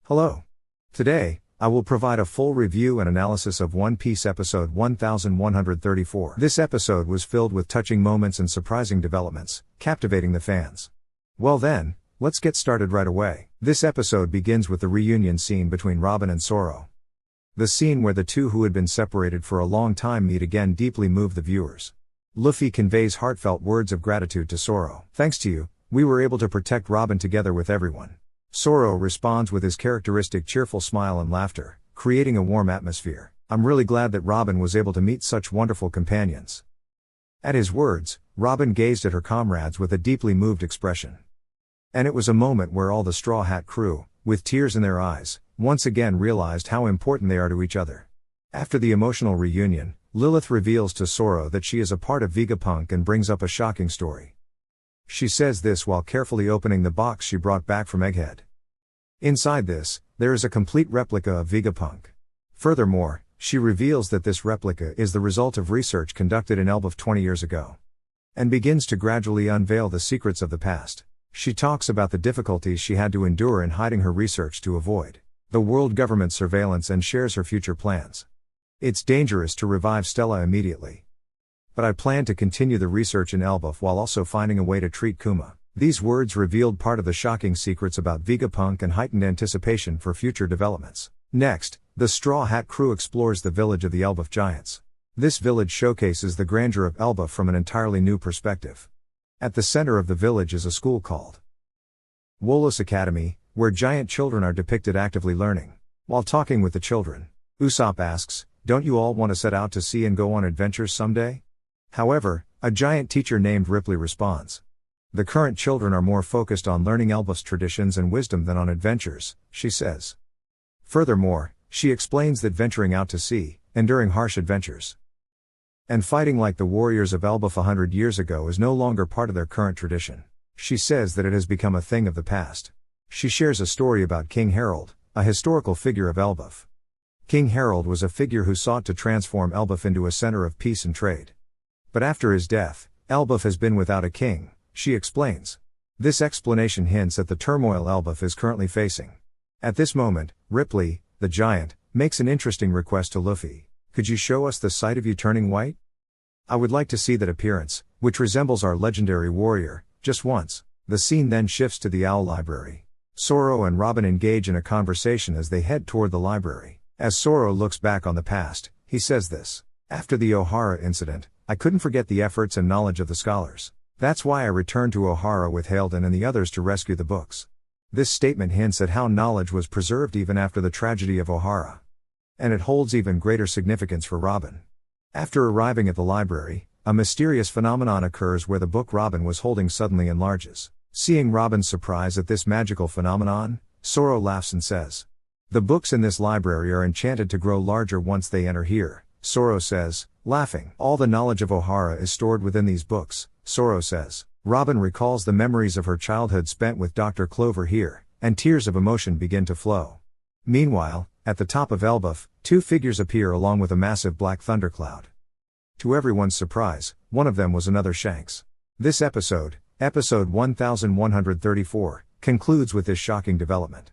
Hello. Today, I will provide a full review and analysis of One Piece episode 1134. This episode was filled with touching moments and surprising developments, captivating the fans. Well then, let's get started right away. This episode begins with the reunion scene between Robin and Zoro. The scene where the two who had been separated for a long time meet again deeply moved the viewers. Luffy conveys heartfelt words of gratitude to Zoro. "Thanks to you, we were able to protect Robin together with everyone." Zoro responds with his characteristic cheerful smile and laughter, creating a warm atmosphere. "I'm really glad that Robin was able to meet such wonderful companions." At his words, Robin gazed at her comrades with a deeply moved expression. And it was a moment where all the Straw Hat crew, with tears in their eyes, once again realized how important they are to each other. After the emotional reunion, Lilith reveals to Zoro that she is a part of Vegapunk and brings up a shocking story. She says this while carefully opening the box she brought back from Egghead. Inside this, there is a complete replica of Vegapunk. Furthermore, she reveals that this replica is the result of research conducted in Elbaf 20 years ago. And begins to gradually unveil the secrets of the past. She talks about the difficulties she had to endure in hiding her research to avoid the world government surveillance and shares her future plans. "It's dangerous to revive Stella immediately. But I plan to continue the research in Elbaf while also finding a way to treat Kuma." These words revealed part of the shocking secrets about Vegapunk and heightened anticipation for future developments. Next, the Straw Hat crew explores the village of the Elbaf Giants. This village showcases the grandeur of Elbaf from an entirely new perspective. At the center of the village is a school called Wolos Academy, where giant children are depicted actively learning. While talking with the children, Usopp asks, "Don't you all want to set out to sea and go on adventures someday?" However, a giant teacher named Ripley responds. "The current children are more focused on learning Elbaf's traditions and wisdom than on adventures," she says. Furthermore, she explains that venturing out to sea, enduring harsh adventures, and fighting like the warriors of Elbaf 100 years ago is no longer part of their current tradition. She says that it has become a thing of the past. She shares a story about King Harold, a historical figure of Elbaf. King Harold was a figure who sought to transform Elbaf into a center of peace and trade. But after his death, Elbaf has been without a king, she explains. This explanation hints at the turmoil Elbaf is currently facing. At this moment, Ripley, the giant, makes an interesting request to Luffy. "Could you show us the sight of you turning white? I would like to see that appearance, which resembles our legendary warrior, just once." The scene then shifts to the Owl Library. Zoro and Robin engage in a conversation as they head toward the library. As Zoro looks back on the past, he says this. "After the Ohara incident, I couldn't forget the efforts and knowledge of the scholars. That's why I returned to Ohara with Halden and the others to rescue the books." This statement hints at how knowledge was preserved even after the tragedy of Ohara. And it holds even greater significance for Robin. After arriving at the library, a mysterious phenomenon occurs where the book Robin was holding suddenly enlarges. Seeing Robin's surprise at this magical phenomenon, Zoro laughs and says, "The books in this library are enchanted to grow larger once they enter here," Zoro says, laughing. "All the knowledge of Ohara is stored within these books," Zoro says. Robin recalls the memories of her childhood spent with Dr. Clover here, and tears of emotion begin to flow. Meanwhile, at the top of Elbaf, two figures appear along with a massive black thundercloud. To everyone's surprise, one of them was another Shanks. This episode 1134, concludes with this shocking development.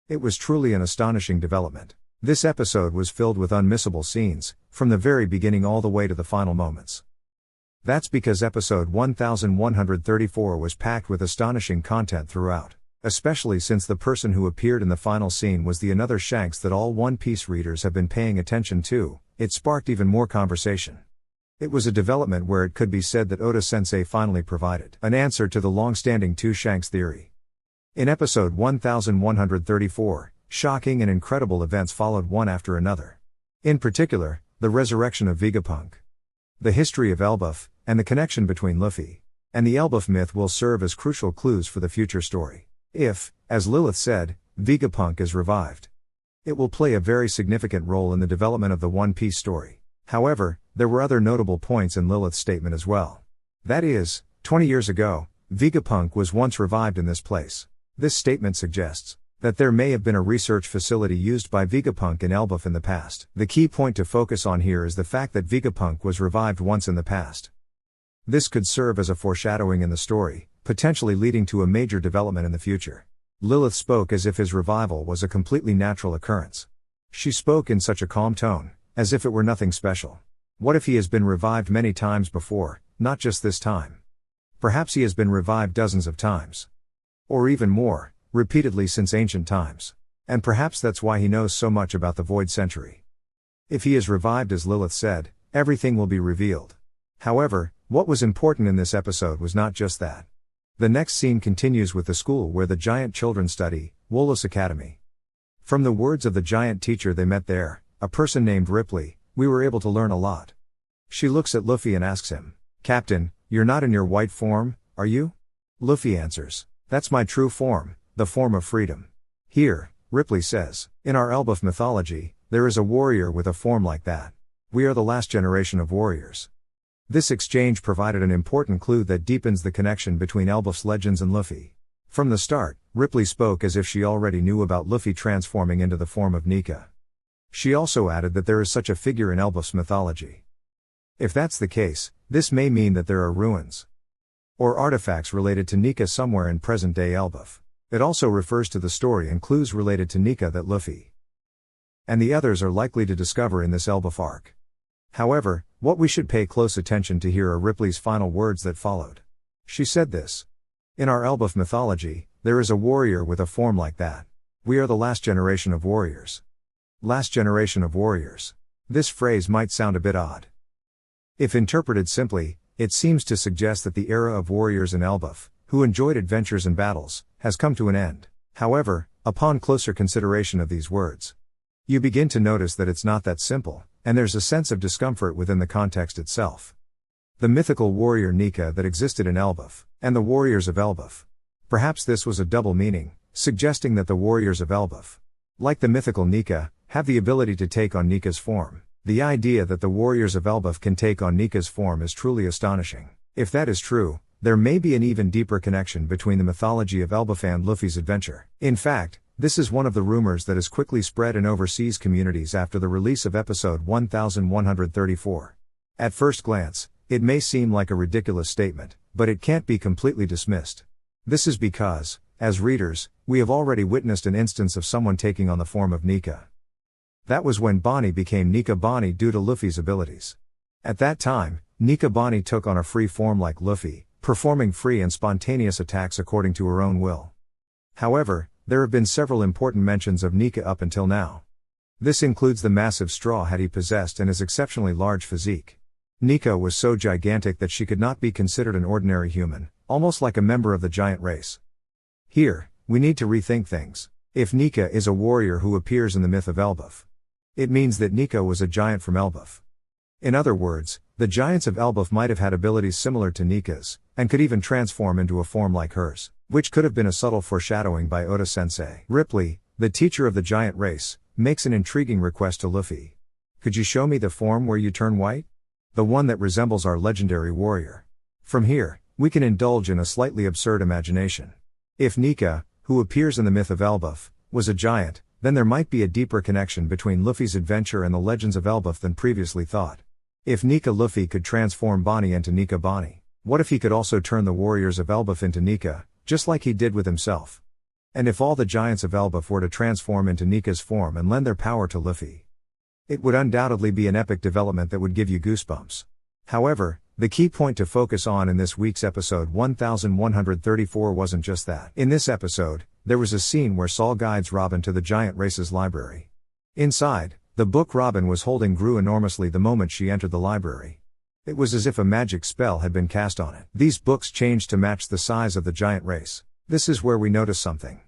It was truly an astonishing development. This episode was filled with unmissable scenes, from the very beginning all the way to the final moments. That's because episode 1134 was packed with astonishing content throughout. Especially since the person who appeared in the final scene was the another Shanks that all One Piece readers have been paying attention to, it sparked even more conversation. It was a development where it could be said that Oda-sensei finally provided an answer to the long-standing two Shanks theory. In episode 1134, shocking and incredible events followed one after another. In particular, the resurrection of Vegapunk, the history of Elbaf, and the connection between Luffy and the Elbaf myth will serve as crucial clues for the future story. If, as Lilith said, Vegapunk is revived, it will play a very significant role in the development of the One Piece story. However, there were other notable points in Lilith's statement as well. That is, 20 years ago, Vegapunk was once revived in this place. This statement suggests that there may have been a research facility used by Vegapunk in Elbaf in the past. The key point to focus on here is the fact that Vegapunk was revived once in the past. This could serve as a foreshadowing in the story, potentially leading to a major development in the future. Lilith spoke as if his revival was a completely natural occurrence. She spoke in such a calm tone, as if it were nothing special. What if he has been revived many times before, not just this time? Perhaps he has been revived dozens of times. Or even more, repeatedly since ancient times. And perhaps that's why he knows so much about the Void Century. If he is revived as Lilith said, everything will be revealed. However, what was important in this episode was not just that. The next scene continues with the school where the giant children study, Wolos Academy. From the words of the giant teacher they met there, a person named Ripley, we were able to learn a lot. She looks at Luffy and asks him, "Captain, you're not in your white form, are you?" Luffy answers, "That's my true form, the form of freedom." Here, Ripley says, "In our Elbaf mythology, there is a warrior with a form like that. We are the last generation of warriors." This exchange provided an important clue that deepens the connection between Elbaf's legends and Luffy. From the start, Ripley spoke as if she already knew about Luffy transforming into the form of Nika. She also added that there is such a figure in Elbaf's mythology. If that's the case, this may mean that there are ruins or artifacts related to Nika somewhere in present-day Elbaf. It also refers to the story and clues related to Nika that Luffy and the others are likely to discover in this Elbaf arc. However, what we should pay close attention to here are Ripley's final words that followed. She said this: "In our Elbaf mythology, there is a warrior with a form like that. We are the last generation of warriors." Last generation of warriors. This phrase might sound a bit odd. If interpreted simply, it seems to suggest that the era of warriors in Elbaf, who enjoyed adventures and battles, has come to an end. However, upon closer consideration of these words, you begin to notice that it's not that simple, and there's a sense of discomfort within the context itself. The mythical warrior Nika that existed in Elbaf, and the warriors of Elbaf. Perhaps this was a double meaning, suggesting that the warriors of Elbaf, like the mythical Nika, have the ability to take on Nika's form. The idea that the warriors of Elbaf can take on Nika's form is truly astonishing. If that is true, there may be an even deeper connection between the mythology of Elbaf and Luffy's adventure. In fact, this is one of the rumors that has quickly spread in overseas communities after the release of episode 1134. At first glance, it may seem like a ridiculous statement, but it can't be completely dismissed. This is because, as readers, we have already witnessed an instance of someone taking on the form of Nika. That was when Bonnie became Nika Bonnie due to Luffy's abilities. At that time, Nika Bonnie took on a free form like Luffy, performing free and spontaneous attacks according to her own will. However, there have been several important mentions of Nika up until now. This includes the massive straw hat he possessed and his exceptionally large physique. Nika was so gigantic that she could not be considered an ordinary human, almost like a member of the giant race. Here, we need to rethink things. If Nika is a warrior who appears in the myth of Elbaf, it means that Nika was a giant from Elbaf. In other words, the giants of Elbaf might have had abilities similar to Nika's, and could even transform into a form like hers, which could have been a subtle foreshadowing by Oda-sensei. Ripley, the teacher of the giant race, makes an intriguing request to Luffy. "Could you show me the form where you turn white? The one that resembles our legendary warrior." From here, we can indulge in a slightly absurd imagination. If Nika, who appears in the myth of Elbaf, was a giant, then there might be a deeper connection between Luffy's adventure and the legends of Elbaf than previously thought. If Nika Luffy could transform Bonnie into Nika Bonnie, what if he could also turn the warriors of Elbaf into Nika, just like he did with himself? And if all the giants of Elbaf were to transform into Nika's form and lend their power to Luffy? It would undoubtedly be an epic development that would give you goosebumps. However, the key point to focus on in this week's episode 1134 wasn't just that. In this episode, there was a scene where Saul guides Robin to the giant race's library. Inside, the book Robin was holding grew enormously the moment she entered the library. It was as if a magic spell had been cast on it. These books changed to match the size of the giant race. This is where we notice something.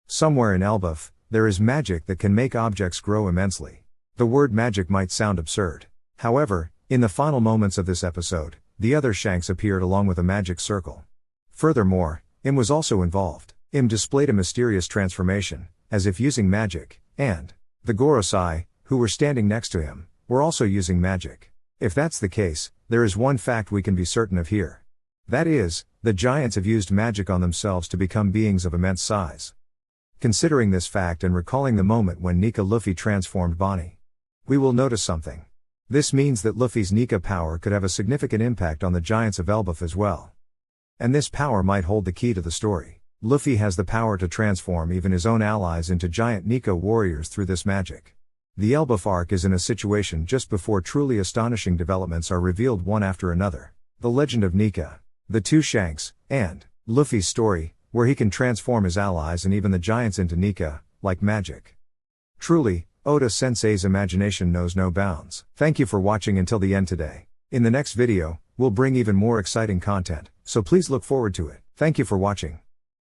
Somewhere in Elbaf, there is magic that can make objects grow immensely. The word magic might sound absurd. However, in the final moments of this episode, the other Shanks appeared along with a magic circle. Furthermore, Im was also involved. Im displayed a mysterious transformation, as if using magic, and the Gorosei, who were standing next to him, were also using magic. If that's the case, there is one fact we can be certain of here. That is, the giants have used magic on themselves to become beings of immense size. Considering this fact and recalling the moment when Nika Luffy transformed Bonnie, we will notice something. This means that Luffy's Nika power could have a significant impact on the giants of Elbaf as well. And this power might hold the key to the story. Luffy has the power to transform even his own allies into giant Nika warriors through this magic. The Elbaf arc is in a situation just before truly astonishing developments are revealed one after another. The Legend of Nika, the two Shanks, and Luffy's story, where he can transform his allies and even the giants into Nika, like magic. Truly, Oda-sensei's imagination knows no bounds. Thank you for watching until the end today. In the next video, we'll bring even more exciting content, so please look forward to it. Thank you for watching.